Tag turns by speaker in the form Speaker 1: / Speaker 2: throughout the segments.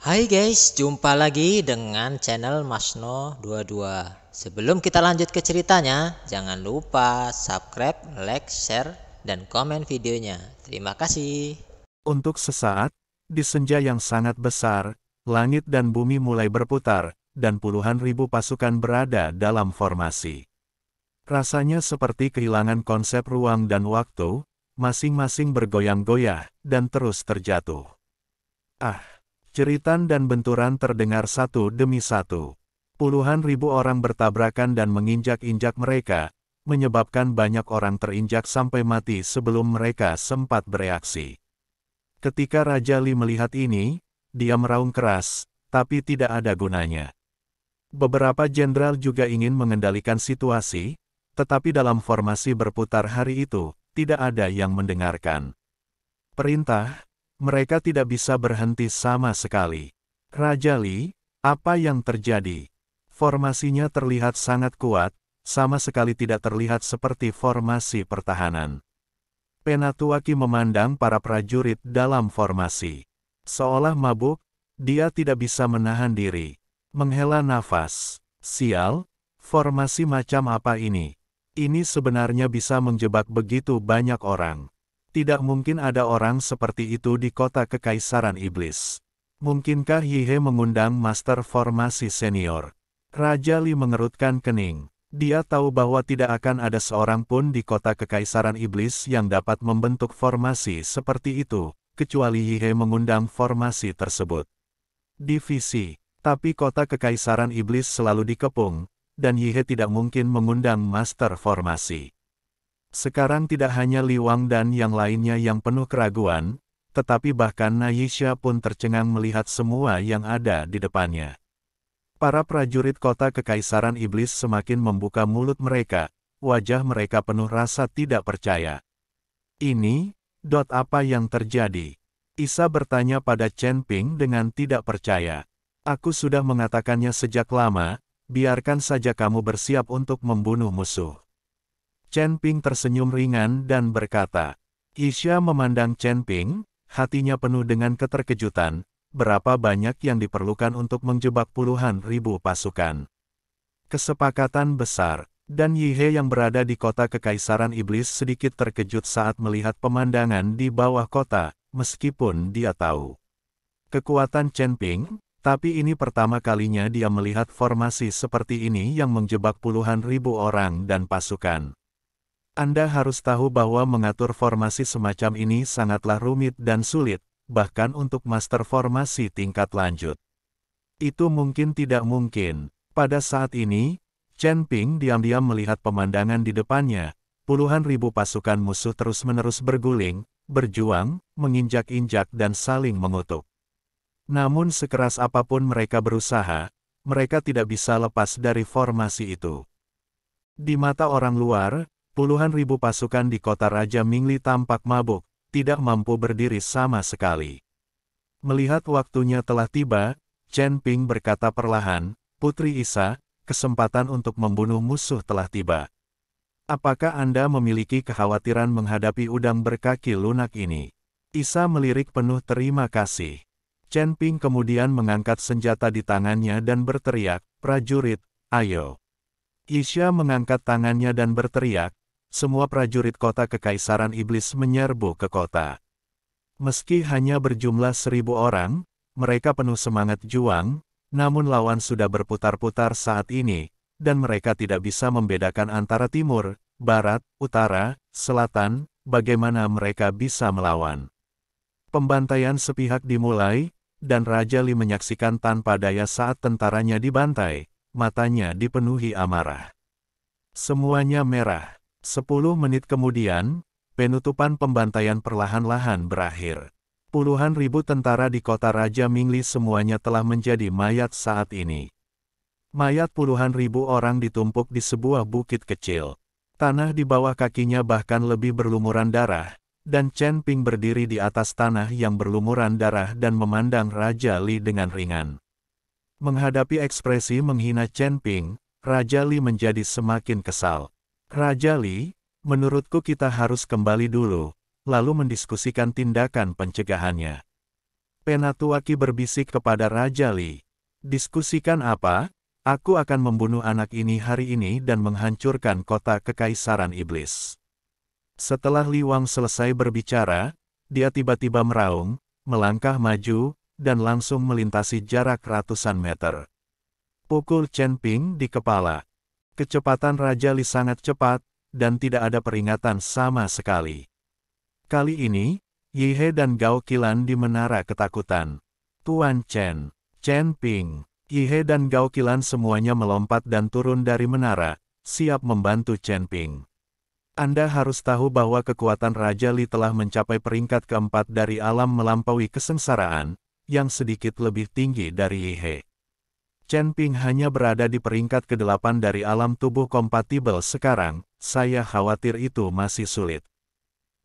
Speaker 1: Hai guys, jumpa lagi dengan channel Masno22. Sebelum kita lanjut ke ceritanya, jangan lupa subscribe, like, share, dan komen videonya. Terima kasih.
Speaker 2: Untuk sesaat, di senja yang sangat besar, langit dan bumi mulai berputar, dan puluhan ribu pasukan berada dalam formasi. Rasanya seperti kehilangan konsep ruang dan waktu, masing-masing bergoyang-goyah, dan terus terjatuh. Ah! Jeritan dan benturan terdengar satu demi satu. Puluhan ribu orang bertabrakan dan menginjak-injak mereka, menyebabkan banyak orang terinjak sampai mati sebelum mereka sempat bereaksi. Ketika Raja Li melihat ini, dia meraung keras, tapi tidak ada gunanya. Beberapa jenderal juga ingin mengendalikan situasi, tetapi dalam formasi berputar hari itu, tidak ada yang mendengarkan perintah. Mereka tidak bisa berhenti sama sekali. Raja Li, apa yang terjadi? Formasinya terlihat sangat kuat, sama sekali tidak terlihat seperti formasi pertahanan. Penatuaki memandang para prajurit dalam formasi. Seolah mabuk, dia tidak bisa menahan diri. Menghela nafas. Sial, formasi macam apa ini? Ini sebenarnya bisa menjebak begitu banyak orang. Tidak mungkin ada orang seperti itu di kota Kekaisaran Iblis. Mungkinkah Yihe mengundang Master Formasi Senior? Raja Li mengerutkan kening. Dia tahu bahwa tidak akan ada seorang pun di kota Kekaisaran Iblis yang dapat membentuk formasi seperti itu, kecuali Yihe mengundang formasi tersebut. Divisi. Tapi kota Kekaisaran Iblis selalu dikepung, dan Yihe tidak mungkin mengundang Master Formasi. Sekarang tidak hanya Li Wang dan yang lainnya yang penuh keraguan, tetapi bahkan Naisha pun tercengang melihat semua yang ada di depannya. Para prajurit kota Kekaisaran Iblis semakin membuka mulut mereka, wajah mereka penuh rasa tidak percaya. Ini, apa yang terjadi? Isa bertanya pada Chen Ping dengan tidak percaya. Aku sudah mengatakannya sejak lama, biarkan saja kamu bersiap untuk membunuh musuh. Chen Ping tersenyum ringan dan berkata. Isha memandang Chen Ping, hatinya penuh dengan keterkejutan, berapa banyak yang diperlukan untuk menjebak puluhan ribu pasukan. Kesepakatan besar, dan Yihe yang berada di kota Kekaisaran Iblis sedikit terkejut saat melihat pemandangan di bawah kota, meskipun dia tahu kekuatan Chen Ping, tapi ini pertama kalinya dia melihat formasi seperti ini yang menjebak puluhan ribu orang dan pasukan. Anda harus tahu bahwa mengatur formasi semacam ini sangatlah rumit dan sulit, bahkan untuk master formasi tingkat lanjut. Itu mungkin tidak mungkin. Pada saat ini, Chen Ping diam-diam melihat pemandangan di depannya, puluhan ribu pasukan musuh terus-menerus berguling, berjuang, menginjak-injak dan saling mengutuk. Namun sekeras apapun mereka berusaha, mereka tidak bisa lepas dari formasi itu. Di mata orang luar, puluhan ribu pasukan di kota Raja Mingli tampak mabuk, tidak mampu berdiri sama sekali. Melihat waktunya telah tiba, Chen Ping berkata perlahan, Putri Isa, kesempatan untuk membunuh musuh telah tiba. Apakah Anda memiliki kekhawatiran menghadapi udang berkaki lunak ini? Isa melirik penuh terima kasih. Chen Ping kemudian mengangkat senjata di tangannya dan berteriak, prajurit, ayo. Isha mengangkat tangannya dan berteriak, semua prajurit kota Kekaisaran Iblis menyerbu ke kota. Meski hanya berjumlah 1.000 orang, mereka penuh semangat juang, namun lawan sudah berputar-putar saat ini, dan mereka tidak bisa membedakan antara timur, barat, utara, selatan, bagaimana mereka bisa melawan. Pembantaian sepihak dimulai, dan Raja Li menyaksikan tanpa daya saat tentaranya dibantai, matanya dipenuhi amarah. Semuanya merah. 10 menit kemudian, penutupan pembantaian perlahan-lahan berakhir. Puluhan ribu tentara di kota Raja Mingli semuanya telah menjadi mayat saat ini. Mayat puluhan ribu orang ditumpuk di sebuah bukit kecil. Tanah di bawah kakinya bahkan lebih berlumuran darah, dan Chen Ping berdiri di atas tanah yang berlumuran darah dan memandang Raja Li dengan ringan. Menghadapi ekspresi menghina Chen Ping, Raja Li menjadi semakin kesal. Raja Li, menurutku kita harus kembali dulu, lalu mendiskusikan tindakan pencegahannya. Penatuaki berbisik kepada Raja Li. Diskusikan apa? Aku akan membunuh anak ini hari ini dan menghancurkan kota Kekaisaran Iblis. Setelah Li Wang selesai berbicara, dia tiba-tiba meraung, melangkah maju, dan langsung melintasi jarak ratusan meter. Pukul Chen Ping di kepala. Kecepatan Raja Li sangat cepat, dan tidak ada peringatan sama sekali. Kali ini, Yi He dan Gao Qilan di menara ketakutan. Tuan Chen, Chen Ping, Yi He dan Gao Qilan semuanya melompat dan turun dari menara, siap membantu Chen Ping. Anda harus tahu bahwa kekuatan Raja Li telah mencapai peringkat keempat dari alam melampaui kesengsaraan, yang sedikit lebih tinggi dari Yi He. Chen Ping hanya berada di peringkat ke-8 dari alam tubuh kompatibel sekarang, saya khawatir itu masih sulit.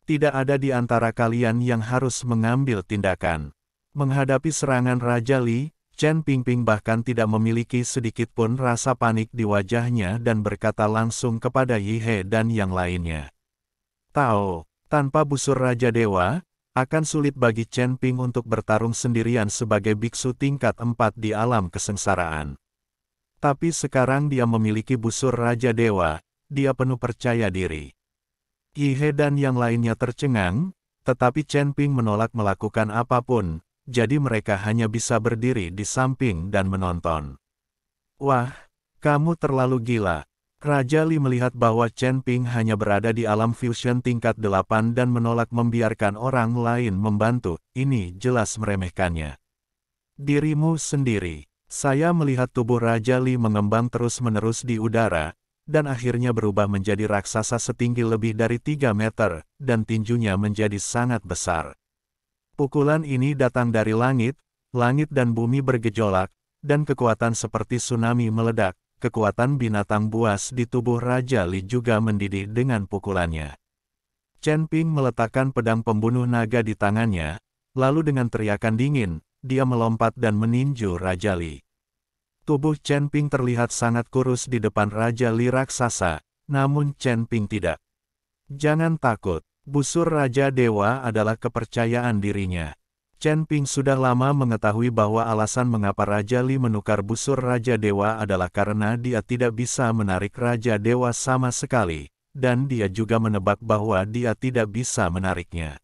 Speaker 2: Tidak ada di antara kalian yang harus mengambil tindakan. Menghadapi serangan Raja Li, Chen Pingping bahkan tidak memiliki sedikit pun rasa panik di wajahnya dan berkata langsung kepada Yi He dan yang lainnya. Tahu, tanpa busur Raja Dewa, akan sulit bagi Chen Ping untuk bertarung sendirian sebagai biksu tingkat 4 di alam kesengsaraan. Tapi sekarang dia memiliki busur Raja Dewa, dia penuh percaya diri. Yi He dan yang lainnya tercengang, tetapi Chen Ping menolak melakukan apapun, jadi mereka hanya bisa berdiri di samping dan menonton. Wah, kamu terlalu gila. Raja Li melihat bahwa Chen Ping hanya berada di alam fusion tingkat 8 dan menolak membiarkan orang lain membantu, ini jelas meremehkannya. Dirimu sendiri. Saya melihat tubuh Raja Li mengembang terus-menerus di udara, dan akhirnya berubah menjadi raksasa setinggi lebih dari 3 meter, dan tinjunya menjadi sangat besar. Pukulan ini datang dari langit dan bumi bergejolak, dan kekuatan seperti tsunami meledak, kekuatan binatang buas di tubuh Raja Li juga mendidih dengan pukulannya. Chen Ping meletakkan pedang pembunuh naga di tangannya, lalu dengan teriakan dingin, dia melompat dan meninju Raja Li. Tubuh Chen Ping terlihat sangat kurus di depan Raja Li raksasa, namun Chen Ping tidak. Jangan takut, busur Raja Dewa adalah kepercayaan dirinya. Chen Ping sudah lama mengetahui bahwa alasan mengapa Raja Li menukar busur Raja Dewa adalah karena dia tidak bisa menarik Raja Dewa sama sekali, dan dia juga menebak bahwa dia tidak bisa menariknya.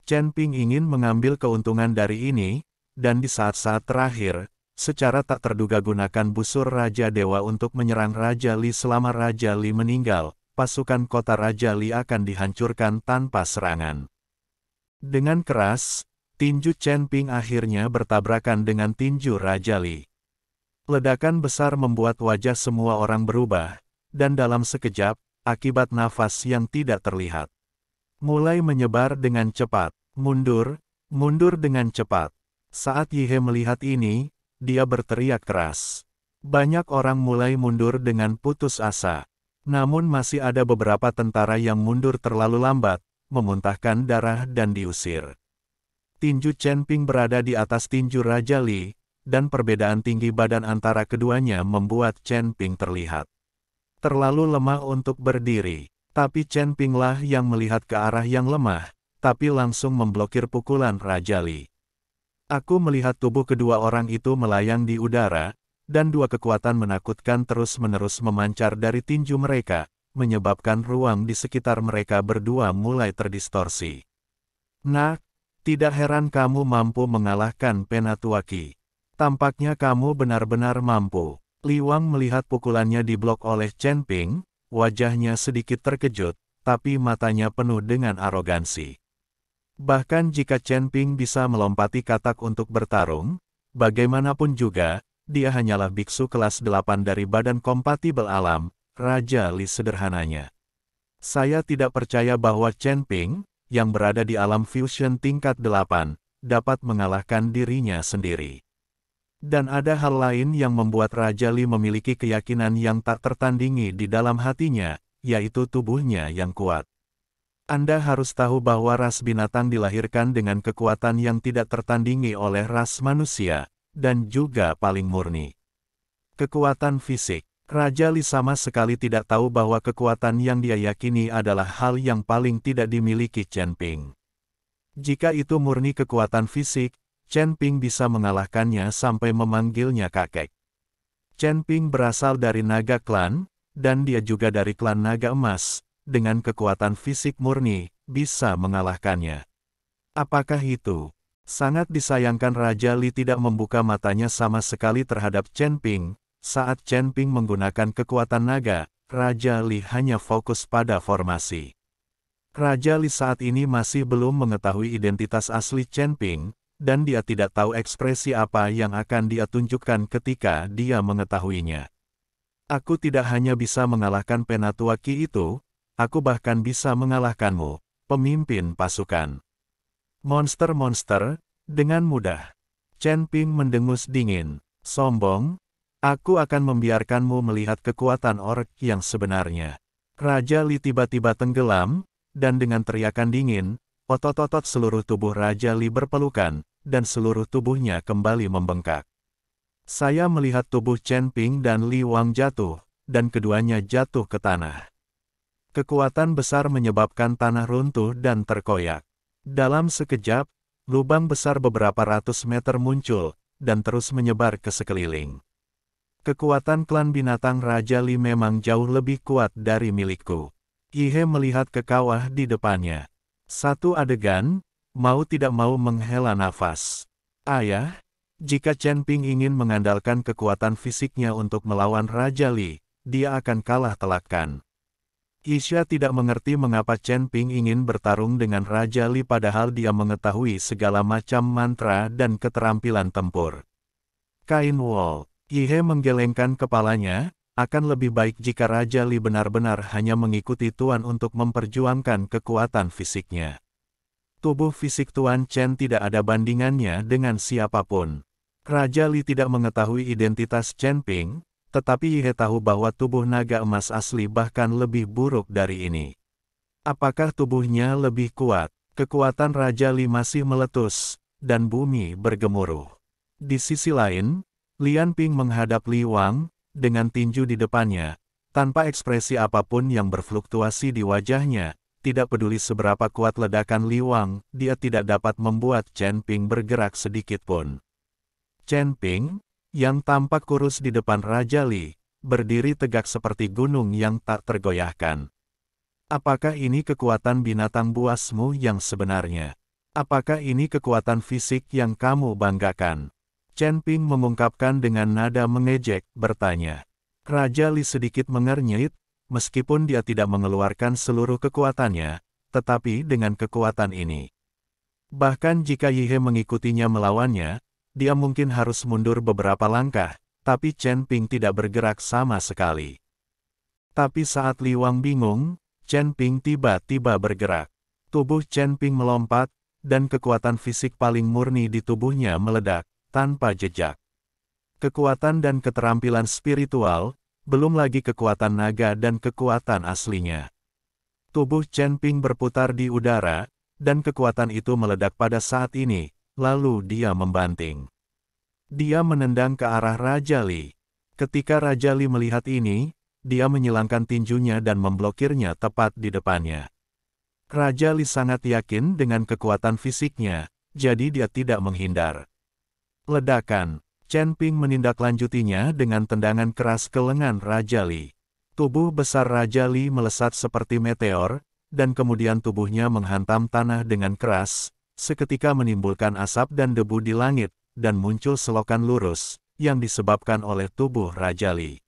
Speaker 2: Chen Ping ingin mengambil keuntungan dari ini, dan di saat-saat terakhir, secara tak terduga gunakan busur Raja Dewa untuk menyerang Raja Li. Selama Raja Li meninggal, pasukan kota Raja Li akan dihancurkan tanpa serangan. Dengan keras, tinju Chen Ping akhirnya bertabrakan dengan tinju Raja Li. Ledakan besar membuat wajah semua orang berubah, dan dalam sekejap, akibat nafas yang tidak terlihat, mulai menyebar dengan cepat, mundur dengan cepat. Saat Yi He melihat ini, dia berteriak keras. Banyak orang mulai mundur dengan putus asa. Namun masih ada beberapa tentara yang mundur terlalu lambat, memuntahkan darah dan diusir. Tinju Chen Ping berada di atas tinju Raja Li, dan perbedaan tinggi badan antara keduanya membuat Chen Ping terlihat terlalu lemah untuk berdiri. Tapi Chen Ping lah yang melihat ke arah yang lemah, tapi langsung memblokir pukulan Raja Li. Aku melihat tubuh kedua orang itu melayang di udara, dan dua kekuatan menakutkan terus-menerus memancar dari tinju mereka, menyebabkan ruang di sekitar mereka berdua mulai terdistorsi. Nah, tidak heran kamu mampu mengalahkan Penatuaki. Tampaknya kamu benar-benar mampu. Li Wang melihat pukulannya diblok oleh Chen Ping, wajahnya sedikit terkejut, tapi matanya penuh dengan arogansi. Bahkan jika Chen Ping bisa melompati katak untuk bertarung, bagaimanapun juga, dia hanyalah biksu kelas 8 dari badan kompatibel alam, Raja Li sederhananya. Saya tidak percaya bahwa Chen Ping, yang berada di alam fusion tingkat 8, dapat mengalahkan dirinya sendiri. Dan ada hal lain yang membuat Raja Li memiliki keyakinan yang tak tertandingi di dalam hatinya, yaitu tubuhnya yang kuat. Anda harus tahu bahwa ras binatang dilahirkan dengan kekuatan yang tidak tertandingi oleh ras manusia, dan juga paling murni. Kekuatan fisik. Raja Li sama sekali tidak tahu bahwa kekuatan yang dia yakini adalah hal yang paling tidak dimiliki Chen Ping. Jika itu murni kekuatan fisik, Chen Ping bisa mengalahkannya sampai memanggilnya kakek. Chen Ping berasal dari naga klan, dan dia juga dari klan naga emas, dengan kekuatan fisik murni, bisa mengalahkannya. Apakah itu? Sangat disayangkan Raja Li tidak membuka matanya sama sekali terhadap Chen Ping. Saat Chen Ping menggunakan kekuatan naga, Raja Li hanya fokus pada formasi. Raja Li saat ini masih belum mengetahui identitas asli Chen Ping, dan dia tidak tahu ekspresi apa yang akan dia tunjukkan ketika dia mengetahuinya. Aku tidak hanya bisa mengalahkan Penatua Qi itu, aku bahkan bisa mengalahkanmu, pemimpin pasukan. Monster-monster, dengan mudah. Chen Ping mendengus dingin, sombong, aku akan membiarkanmu melihat kekuatan orc yang sebenarnya. Raja Li tiba-tiba tenggelam, dan dengan teriakan dingin, otot-otot seluruh tubuh Raja Li berpelukan, dan seluruh tubuhnya kembali membengkak. Saya melihat tubuh Chen Ping dan Li Wang jatuh, dan keduanya jatuh ke tanah. Kekuatan besar menyebabkan tanah runtuh dan terkoyak. Dalam sekejap, lubang besar beberapa ratus meter muncul, dan terus menyebar ke sekeliling. Kekuatan klan binatang Raja Li memang jauh lebih kuat dari milikku. Yihe melihat ke kawah di depannya. Satu adegan, mau tidak mau menghela nafas. Ayah, jika Chen Ping ingin mengandalkan kekuatan fisiknya untuk melawan Raja Li, dia akan kalah telak kan? Isha tidak mengerti mengapa Chen Ping ingin bertarung dengan Raja Li padahal dia mengetahui segala macam mantra dan keterampilan tempur. Kain Wall, Yihe menggelengkan kepalanya, akan lebih baik jika Raja Li benar-benar hanya mengikuti Tuan untuk memperjuangkan kekuatan fisiknya. Tubuh fisik Tuan Chen tidak ada bandingannya dengan siapapun. Raja Li tidak mengetahui identitas Chen Ping, tetapi Yihe tahu bahwa tubuh naga emas asli bahkan lebih buruk dari ini. Apakah tubuhnya lebih kuat? Kekuatan Raja Li masih meletus, dan bumi bergemuruh. Di sisi lain, Lian Ping menghadap Li Wang, dengan tinju di depannya, tanpa ekspresi apapun yang berfluktuasi di wajahnya, tidak peduli seberapa kuat ledakan Li Wang, dia tidak dapat membuat Chen Ping bergerak sedikit pun. Chen Ping, yang tampak kurus di depan Raja Li, berdiri tegak seperti gunung yang tak tergoyahkan. Apakah ini kekuatan binatang buasmu yang sebenarnya? Apakah ini kekuatan fisik yang kamu banggakan? Chen Ping mengungkapkan dengan nada mengejek, bertanya. Raja Li sedikit mengernyit, meskipun dia tidak mengeluarkan seluruh kekuatannya, tetapi dengan kekuatan ini. Bahkan jika Yihe mengikutinya melawannya, dia mungkin harus mundur beberapa langkah, tapi Chen Ping tidak bergerak sama sekali. Tapi saat Li Wang bingung, Chen Ping tiba-tiba bergerak. Tubuh Chen Ping melompat, dan kekuatan fisik paling murni di tubuhnya meledak, tanpa jejak. Kekuatan dan keterampilan spiritual, belum lagi kekuatan naga dan kekuatan aslinya. Tubuh Chen Ping berputar di udara, dan kekuatan itu meledak pada saat ini, lalu dia membanting. Dia menendang ke arah Raja Li. Ketika Raja Li melihat ini, dia menyilangkan tinjunya dan memblokirnya tepat di depannya. Raja Li sangat yakin dengan kekuatan fisiknya, jadi dia tidak menghindar. Ledakan. Chen Ping menindaklanjutinya dengan tendangan keras ke lengan Raja Li. Tubuh besar Raja Li melesat seperti meteor, dan kemudian tubuhnya menghantam tanah dengan keras, seketika menimbulkan asap dan debu di langit, dan muncul selokan lurus, yang disebabkan oleh tubuh Raja Li.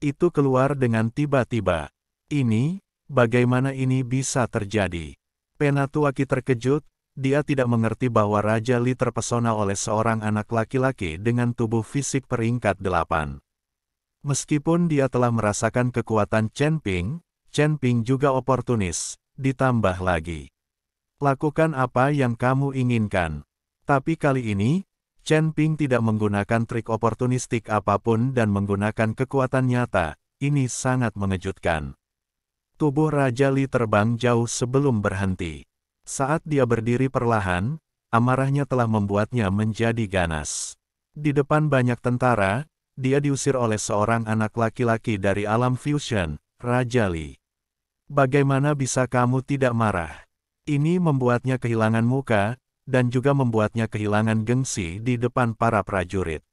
Speaker 2: Itu keluar dengan tiba-tiba. Ini, bagaimana ini bisa terjadi? Penatua Qi terkejut. Dia tidak mengerti bahwa Raja Li terpesona oleh seorang anak laki-laki dengan tubuh fisik peringkat 8. Meskipun dia telah merasakan kekuatan Chen Ping juga oportunis, ditambah lagi. Lakukan apa yang kamu inginkan. Tapi kali ini, Chen Ping tidak menggunakan trik oportunistik apapun dan menggunakan kekuatan nyata, ini sangat mengejutkan. Tubuh Raja Li terbang jauh sebelum berhenti. Saat dia berdiri perlahan, amarahnya telah membuatnya menjadi ganas. Di depan banyak tentara, dia diusir oleh seorang anak laki-laki dari alam fusion, Raja Li. Bagaimana bisa kamu tidak marah? Ini membuatnya kehilangan muka, dan juga membuatnya kehilangan gengsi di depan para prajurit.